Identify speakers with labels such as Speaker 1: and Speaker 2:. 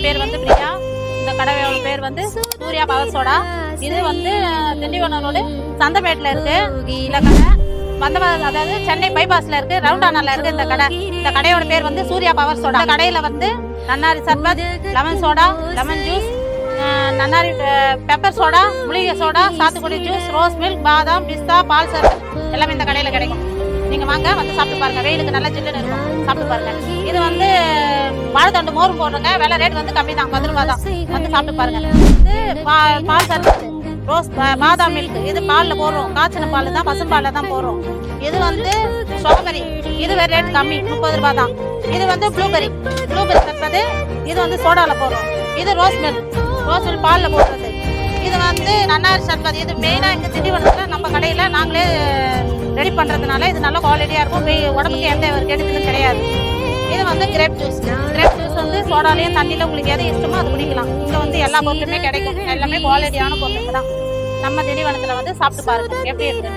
Speaker 1: பேர் வந்து பிரியா. இந்த கடையோட பேர் வந்து சூர்யா பவர் சோடா. இது வந்து திண்டிவனம் ரோடு சந்தமேட்டில் இருக்கு. இந்த கடை அதாவது சென்னை பைபாஸ்ல இருக்கு, ரவுண்டானால இருக்கு இந்த கடை. இந்த கடையோட பேர் வந்து சூர்யா பவர் சோடா. இந்த கடையில வந்து நன்னாரி சர்பத், லெமன் சோடா, லெமன் ஜூஸ், நன்னாரி பெப்பர் சோடா, மூலிகை சோடா, சாத்துக்குடி ஜூஸ், ரோஸ் மில்க், பாதாம், பிஸ்தா, பால் சர்பத் எல்லாமே இந்த கடையில கிடைக்கும். நீங்க வாங்க, வந்து சாப்பிட்டு பாருங்க. வெயிலுக்கு நல்ல ஜில்லுன்னு இருக்கும், சாப்பிட்டு பாருங்க. இது வந்து வாழைத்தண்டு மோரும் போடுறோங்க. விலை ரேட் வந்து கம்மி தான், 10 ரூபா தான். வந்து சாப்பிட்டு பாருங்க. இது பால் சர்பத், ரோஸ் பாதாம் மில்க், இது பாலில் போடுறோம். காய்ச்சின பால் தான், பசும்பாலில் தான் போடுறோம். இது வந்து ஸ்ட்ராபெரி, இது வேறு ரேட் கம்மி, 30 ரூபா தான். இது வந்து ப்ளூபெரி சர்பத்து, இது வந்து சோடாவில் போடுறோம். இது ரோஸ் மில்க் பாலில் போடுறது. இது வந்து நன்னாரி சர்பத். இது மெயினாக எங்கள் திண்டிவனத்தில் நம்ம கடையில் நாங்களே ரெடி பண்ணுறதுனால இது நல்ல குவாலிட்டியாக இருக்கும். உடம்புக்கு எந்த ஒரு கெடுதலும் கிடையாது. இது வந்து கிரேப் ஜூஸ் வந்து சோடாலையும் தண்ணியில் உங்களுக்கு எது இஷ்டமோ அது குடிக்கலாம். இங்கே வந்து எல்லா பொருளுமே கிடைக்கும். எல்லாமே குவாலிட்டியான பொருளுங்க தான். நம்ம திண்டிவனத்தில் வந்து சாப்பிட்டு பாருங்க எப்படி இருக்கு.